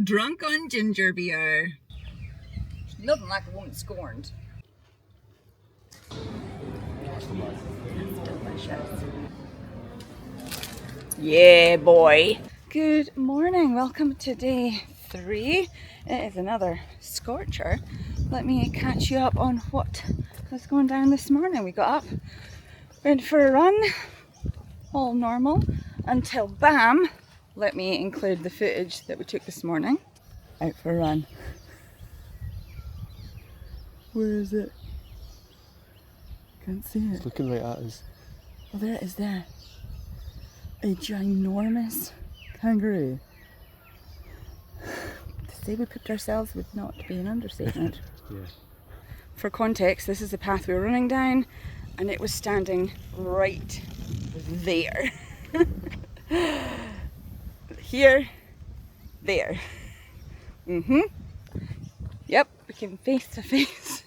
Drunk on ginger beer. Nothing like a woman scorned. Delicious. Yeah, boy. Good morning. Welcome to day 3. It is another scorcher. Let me catch you up on what was going down this morning. We got up, went for a run, all normal, until bam, let me include the footage that we took this morning. Out for a run. Where is it? Can't see it. It's looking right at us. Oh, there it is there. A ginormous kangaroo. To say we picked ourselves would not be an understatement. Yeah. For context, this is the path we were running down, and it was standing right there. Here, there. Yep, we came face to face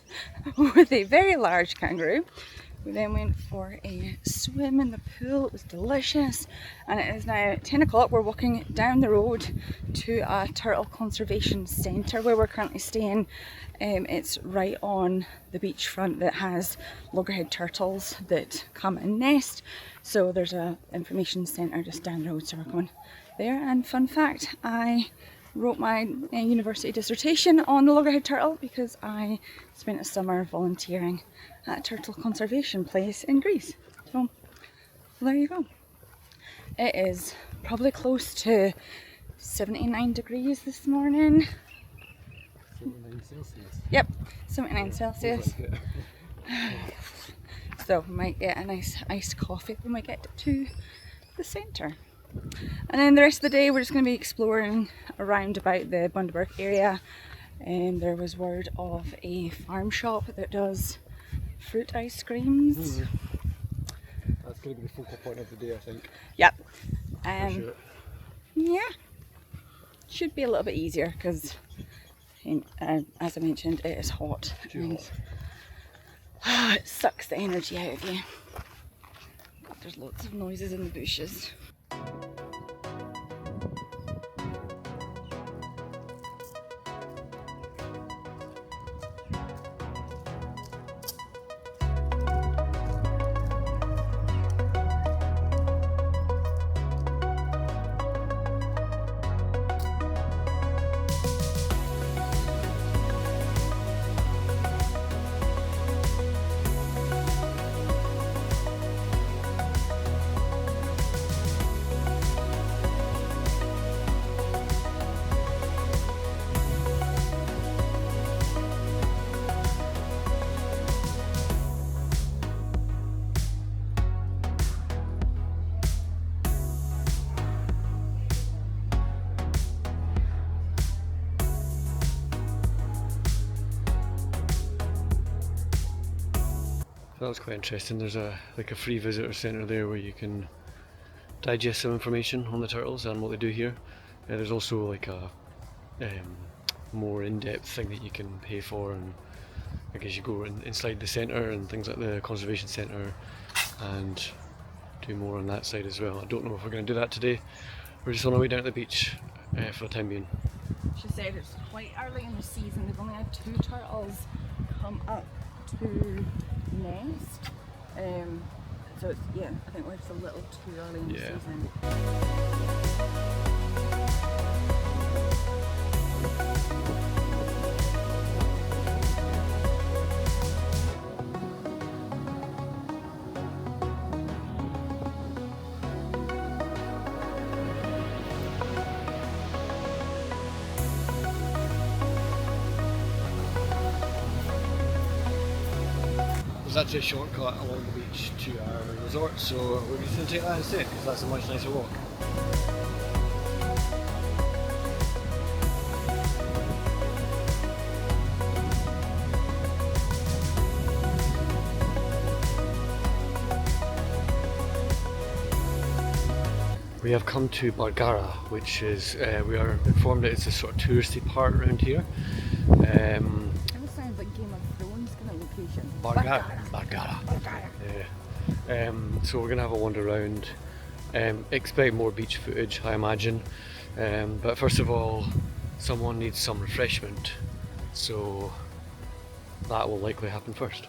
with a very large kangaroo. We then went for a swim in the pool. It was delicious, and it is now 10 o'clock. We're walking down the road to a turtle conservation centre where we're currently staying. It's right on the beachfront that has loggerhead turtles that come and nest. So there's a information centre just down the road, so we're going there. And fun fact, I wrote my university dissertation on the loggerhead turtle because I spent a summer volunteering at a turtle conservation place in Greece. So there you go. It is probably close to 79 degrees this morning. 79 Celsius. Yep, 79 Celsius. So we might get a nice iced coffee when we get to the centre. And then the rest of the day we're just going to be exploring around about the Bundaberg area. And there was word of a farm shop that does fruit ice creams. That's going to be the focal point of the day, I think. Yep. Sure. Yeah, should be a little bit easier because, as I mentioned, it is hot. Too hot. It sucks the energy out of you. God, there's lots of noises in the bushes. That was quite interesting. There's a free visitor centre there where you can digest some information on the turtles and what they do here. There's also like a more in-depth thing that you can pay for, and I guess you go inside the centre and things like the conservation centre and do more on that side as well. I don't know if we're going to do that today. We're just on our way down to the beach for the time being. She said it's quite early in the season. They've only had 2 turtles come up to nest. So it's, yeah, I think we're just a little too early in the season. There's actually a shortcut along the beach to our resort, so we're just going to take that instead because that's a much nicer walk. We have come to Bargara, which is, we are informed that it's a sort of touristy part around here. It sounds like Game of Thrones kind of location. Bargara. Yeah. So we're going to have a wander around. Expect more beach footage, I imagine. But first of all, someone needs some refreshment, so that will likely happen first.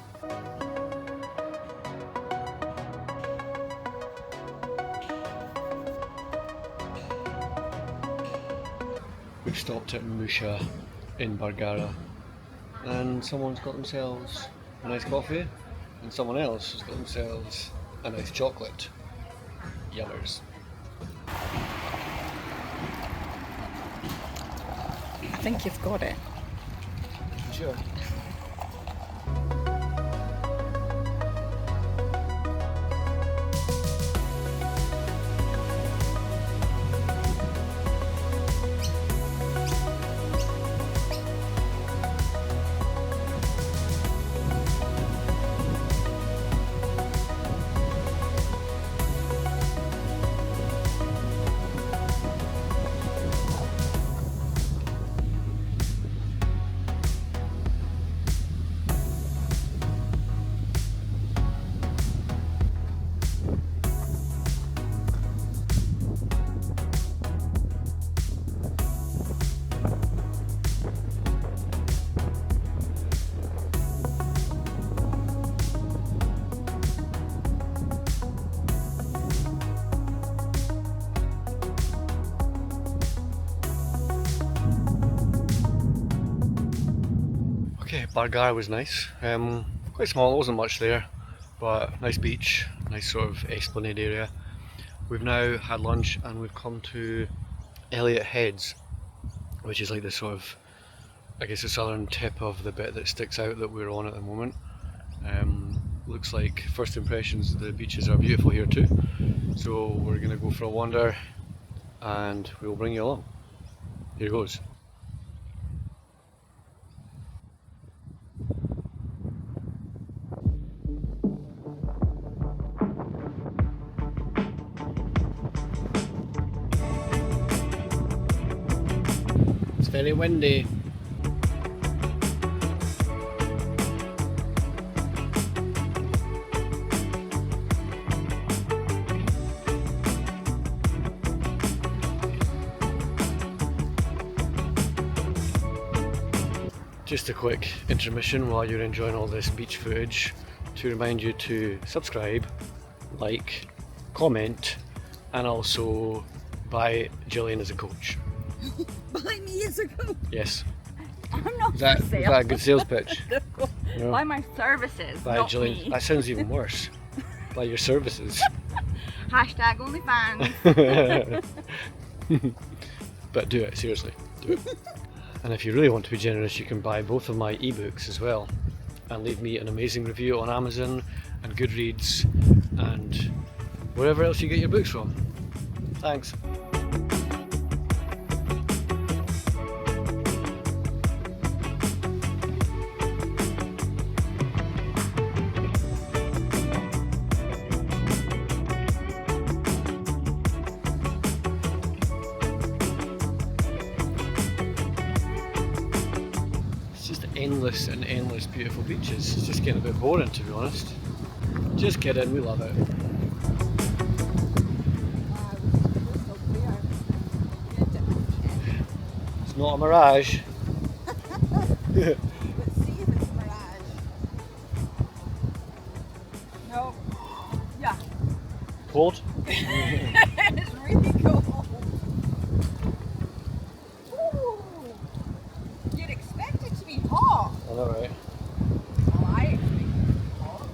We've stopped at Musha in Bargara, and someone's got themselves a nice coffee, and someone else has got themselves a nice chocolate. Yummers. I think you've got it. Sure. Okay, Bargara was nice. Quite small, there wasn't much there, but nice beach, nice sort of esplanade area. We've now had lunch and we've come to Elliot Heads, which is like the sort of, I guess, the southern tip of the bit that sticks out that we're on at the moment. Looks like first impressions, the beaches are beautiful here too. So we're going to go for a wander and we'll bring you along. Here goes. It's very windy. Just a quick intermission while you're enjoying all this beach footage to remind you to subscribe, like, comment, and also buy Gillian as a coach. Buy me as a coach. Yes. I'm not Is that, for is sale. that a good sales pitch? No. Buy my services, Buy not Gillian. me. That sounds even worse. Buy your services. Hashtag OnlyFans. But do it, seriously. Do it. And if you really want to be generous, you can buy both of my ebooks as well and leave me an amazing review on Amazon and Goodreads and wherever else you get your books from. Thanks. Endless and endless beautiful beaches. It's just getting a bit boring, to be honest. Just kidding, we love it. It's not a mirage. Let's see if it's a mirage. No. Yeah. Cold? It's really cold. Ooh. You'd expect it to be hot. I know, right? Well, I expect it to be hot.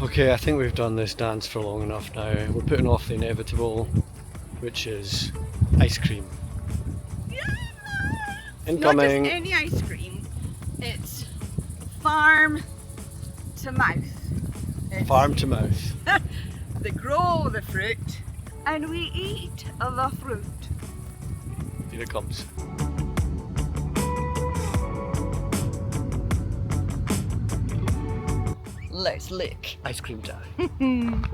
Okay, I think we've done this dance for long enough now. We're putting off the inevitable, which is ice cream. Incoming! Not just any ice cream. It's farm to mouth. It's Farm to mouth. They grow the fruit and we eat the fruit. Here it comes. Let's lick. Ice cream time.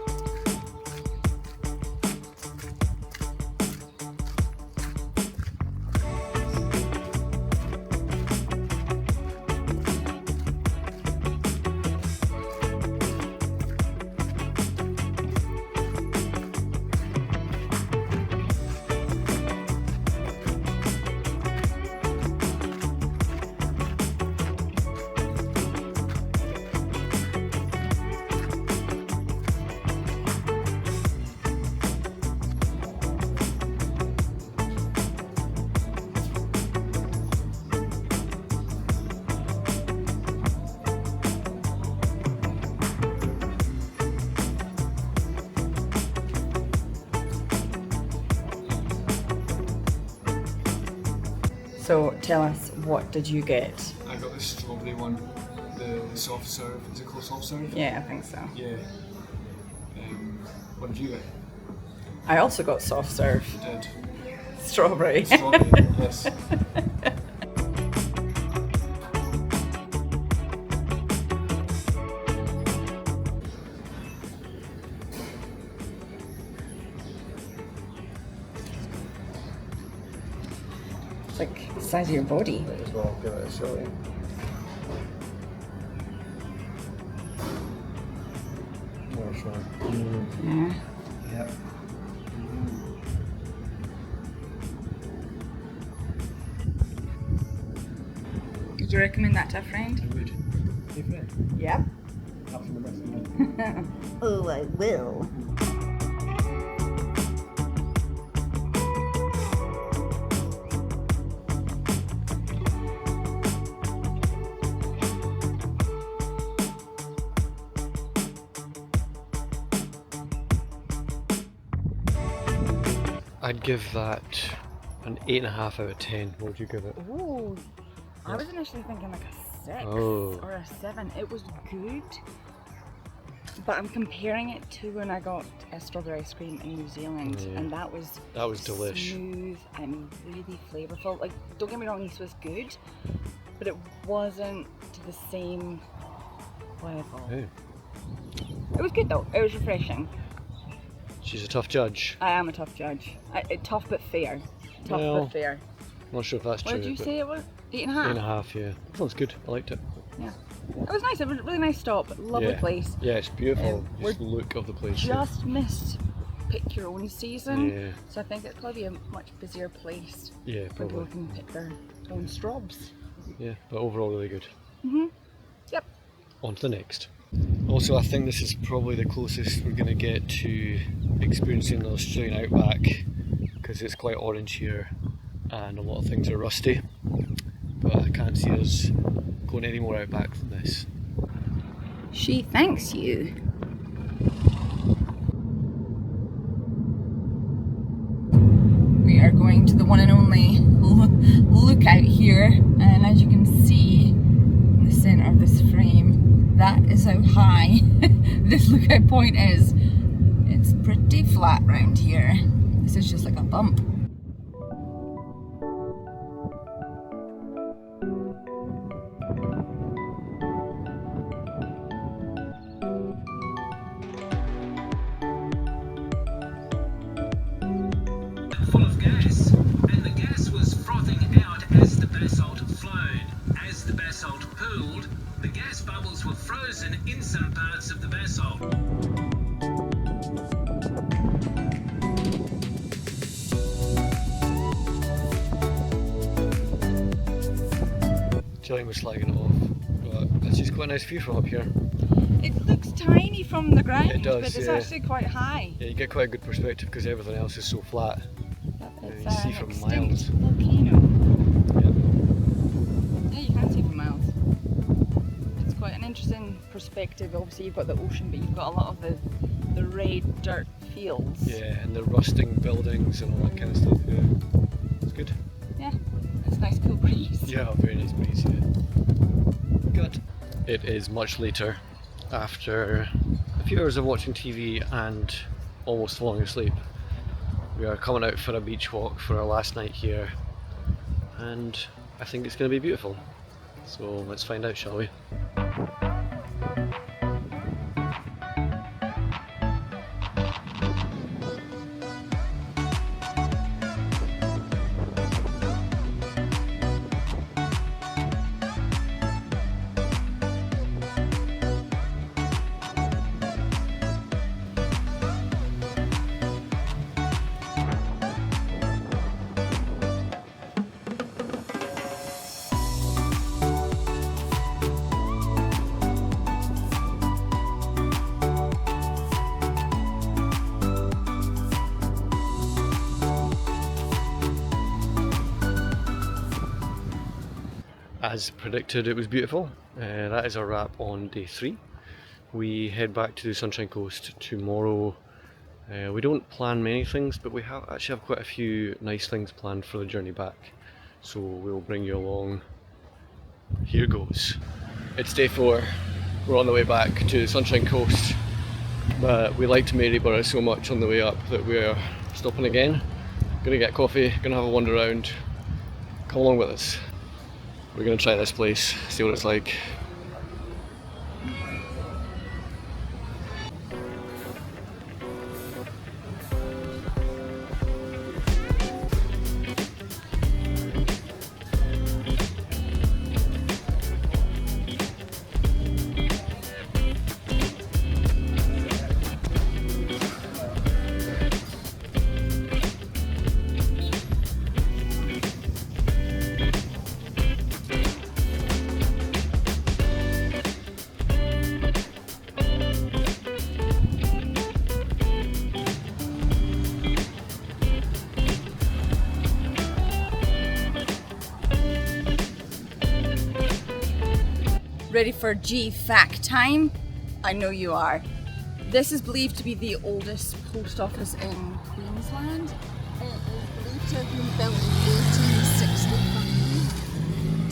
So tell us, what did you get? I got the strawberry one, the soft serve. Is it called soft serve? Yeah, I think so. Yeah. What did you get? I also got soft serve. You did. Strawberry. Strawberry, yes. It's like the size of your body. Might as well give it a shot. More sure. Yeah. Yep. Would you recommend that to a friend? I would. Hey, Fred. Yep. Have some of the rest. Oh, I will. I'd give that an 8.5 out of 10. What would you give it? Ooh, I was initially thinking like a 6 Oh. or a 7. It was good, but I'm comparing it to when I got a strawberry ice cream in New Zealand, Yeah. and that was delish. smooth and really flavourful. Like, don't get me wrong, this was good, but it wasn't to the same level. Hey, It was good though. It was refreshing. she's a tough judge. I am a tough judge. Tough but fair. Tough Well, but fair. Not sure if that's What true. did you but say it was? 8.5? 8.5, yeah. Sounds good. I liked it. Yeah. It was nice. It was a really nice stop. Lovely Yeah. place. Yeah, it's beautiful. We're Just the look of the place. Yeah. Just missed pick your own season. Yeah. So I think it's probably a much busier place Yeah, where people probably. can pick their own straws. Yeah, but overall really good. Yep. On to the next. Also, I think this is probably the closest we're going to get to experiencing the Australian outback, because it's quite orange here and a lot of things are rusty, but I can't see us going any more outback than this. She thanks you. We are going to the one and only lookout here, and as you can see in the centre of this frame, that is how high this lookout point is. It's pretty flat round here. This is just like a bump. Full of gas, and the gas was frothing out as the basalt flowed. As the basalt pooled, the gas bubbles were frozen in some parts of the basalt. Jillian was slagging it off, but it's just quite a nice view from up here. It looks tiny from the ground, It does, but it's yeah. actually quite high. Yeah, you get quite a good perspective because everything else is so flat. It's you see an from extinct miles. volcano. Yeah. Yeah, you can see from miles. It's quite an interesting perspective. Obviously, you've got the ocean, but you've got a lot of the red dirt fields. Yeah, and the rusting buildings and all that kind of stuff. Yeah, it's good. Yeah, it's a nice cool breeze. Yeah, very nice breeze. Yeah. Good. It is much later, after a few hours of watching TV and almost falling asleep. We are coming out for a beach walk for our last night here, and I think it's going to be beautiful. So let's find out, shall we? As predicted, it was beautiful. That is our wrap on day 3. We head back to the Sunshine Coast tomorrow. We don't plan many things, but we actually have quite a few nice things planned for the journey back. so we'll bring you along. Here goes. It's day 4. We're on the way back to Sunshine Coast, but we liked Maryborough so much on the way up that we're stopping again. Gonna get coffee, gonna have a wander around. Come along with us. We're gonna try this place, see what it's like. Ready for G fact time? I know you are. This is believed to be the oldest post office in Queensland. It is believed to have been built in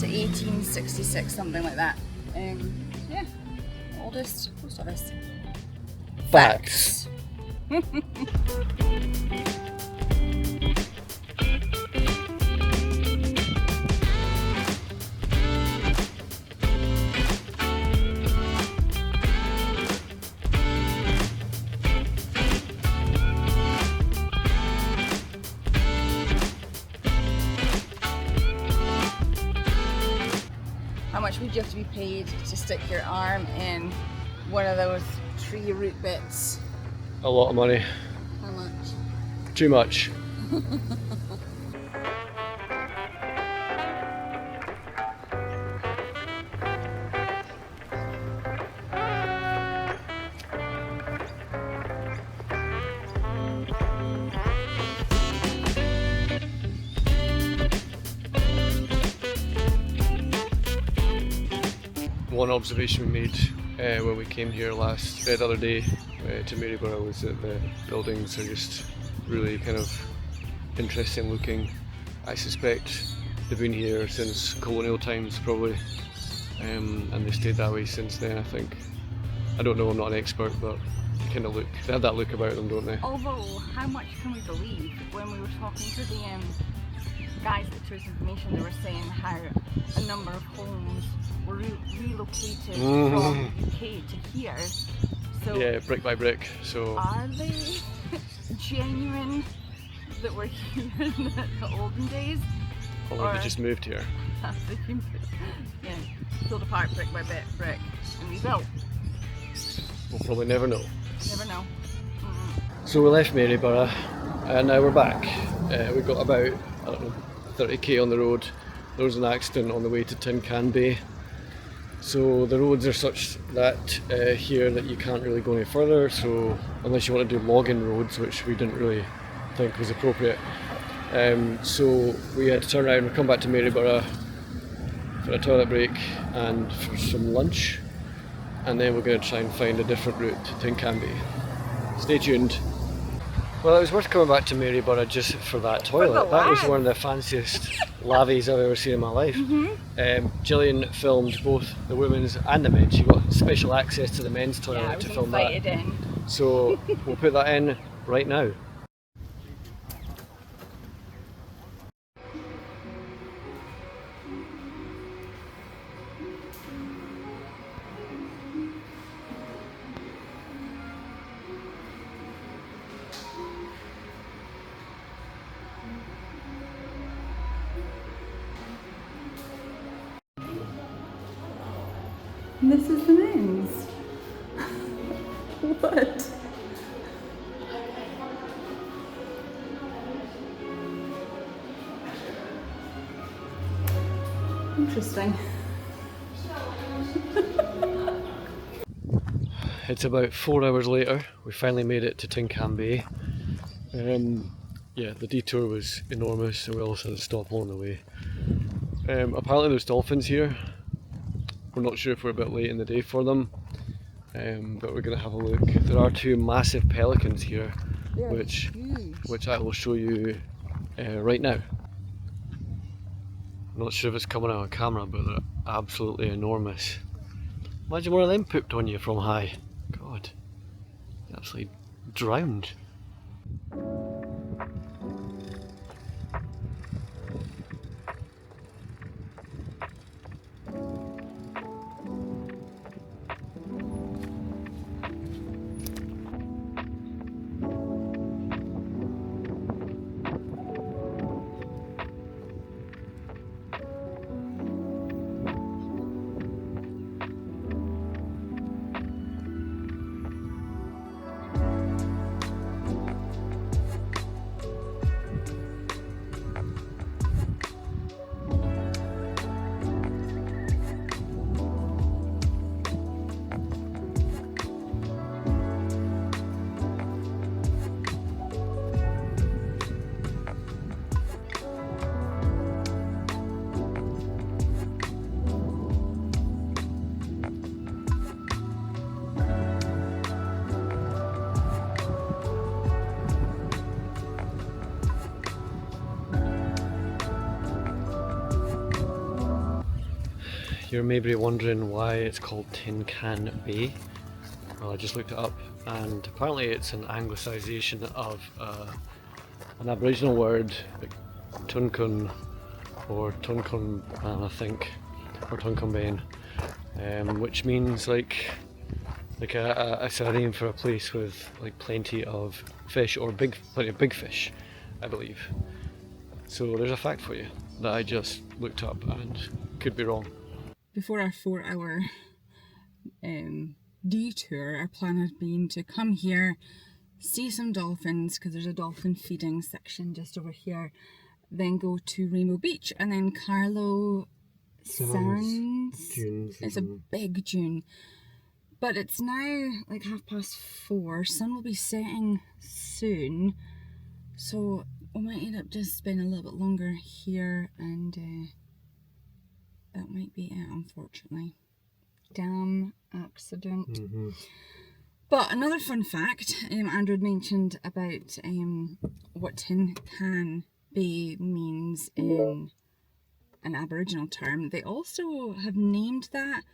1865 to 1866, something like that. Yeah, oldest post office. Facts. How much would you have to be paid to stick your arm in one of those tree root bits? A lot of money. How much? Too much. One observation we made when we came here the other day to Maryborough was that the buildings are just really kind of interesting looking. I suspect they've been here since colonial times probably, and they stayed that way since then, I think. I don't know, I'm not an expert, but they kind of look, they have that look about them, don't they? Although, how much can we believe when we were talking to the guys that took us information, they were saying how a number of homes were relocated from UK to here. So yeah, brick by brick. So are they genuine that were here in the olden days? or they just moved here. Have they been, yeah, pulled apart brick by brick and rebuilt? We'll probably never know. Never know. So we left Maryborough and now we're back. We got about, I don't know, 30k on the road. There was an accident on the way to Tin Can Bay. So the roads are such that here that you can't really go any further, so unless you want to do logging roads, which we didn't really think was appropriate. So we had to turn around and come back to Maryborough for a toilet break and for some lunch, and then we're going to try and find a different route to Tin Can Bay. Stay tuned. Well, it was worth coming back to Maryborough just for that toilet. That was one of the fanciest lavies I've ever seen in my life. Gillian filmed both the women's and the men's. She got special access to the men's toilet to film that. So we'll put that in right now. This is the men's. What? Interesting. It's about 4 hours later. We finally made it to Tin Can Bay. Yeah, the detour was enormous and we also had to stop along the way. Apparently there's dolphins here. We're not sure if we're a bit late in the day for them, but we're going to have a look. There are 2 massive pelicans here, which I will show you right now. Not sure if it's coming out on camera, but they're absolutely enormous. Imagine one of them pooped on you from high. God, you absolutely drowned. You're maybe wondering why it's called Tin Can Bay. Well, I just looked it up, and apparently it's an anglicisation of an Aboriginal word, like Tunkun or Tunkunban, I think, or Tunkunbain, which means like a name for a place with like plenty of fish or plenty of big fish, I believe. So there's a fact for you that I just looked up and could be wrong. Before our 4-hour detour, our plan had been to come here, see some dolphins, because there's a dolphin feeding section just over here, then go to Rainbow Beach, and then Carlo Sands. Dunes. It's a big dune. But it's now like 4:30, sun will be setting soon, so we might end up just spending a little bit longer here, and that might be it, unfortunately. Damn accident. Mm-hmm. But another fun fact, Andrew had mentioned about what Tin Can Bay means in an Aboriginal term. They also have named that,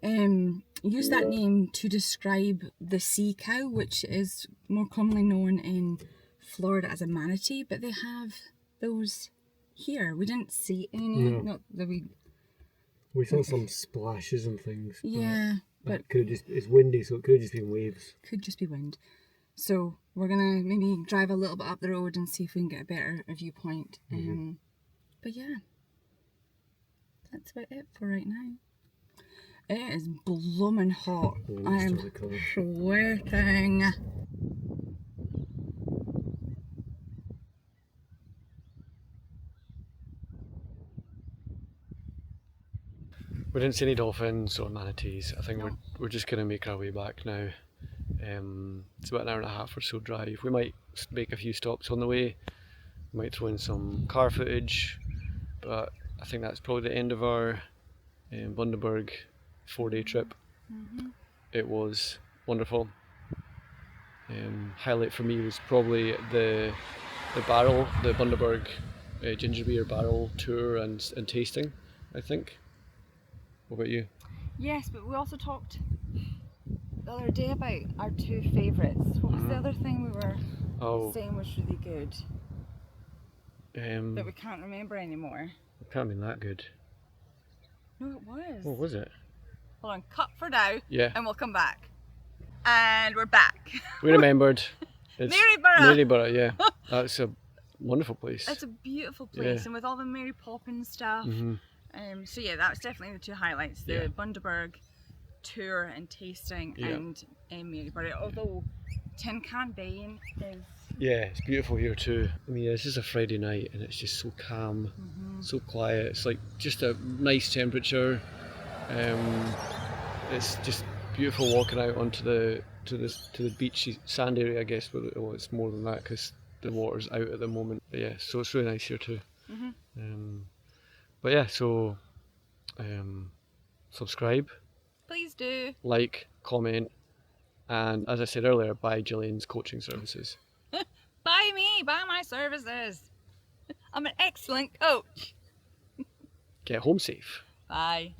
used that name to describe the sea cow, which is more commonly known in Florida as a manatee, but they have those here. We didn't see any, No. not that We saw some splashes and things. yeah, but it's windy, so it could have just been waves. could just be wind. So we're gonna maybe drive a little bit up the road and see if we can get a better viewpoint. But yeah, that's about it for right now. It is blooming hot. I'm sweating. We didn't see any dolphins or manatees. I think we're just going to make our way back now. It's about an hour and a half or so drive. We might make a few stops on the way. We might throw in some car footage, but I think that's probably the end of our Bundaberg 4-day trip. It was wonderful. Highlight for me was probably the Bundaberg ginger beer barrel tour and tasting, I think. What about you? Yes, but we also talked the other day about our two favourites. What was the other thing we were saying was really good that we can't remember anymore? It can't have been that good. No, it was. What was it? Hold on, cut for now, Yeah. and we'll come back. And we're back. We remembered. It's Maryborough! Maryborough, yeah. That's a wonderful place. It's a beautiful place, Yeah. and with all the Mary Poppins stuff. So yeah, that was definitely the two highlights: the Bundaberg tour and tasting, and Maryborough. Although Tin Can Bay is it's beautiful here too. I mean, it's just a Friday night, and it's just so calm, so quiet. It's like just a nice temperature. It's just beautiful walking out onto the beachy sand area, I guess. But it's more than that because the water's out at the moment. But yeah, so it's really nice here too. But yeah, so subscribe, please do. like, comment, and as I said earlier, buy Gillian's coaching services. Buy me, buy my services. I'm an excellent coach. Get home safe. Bye.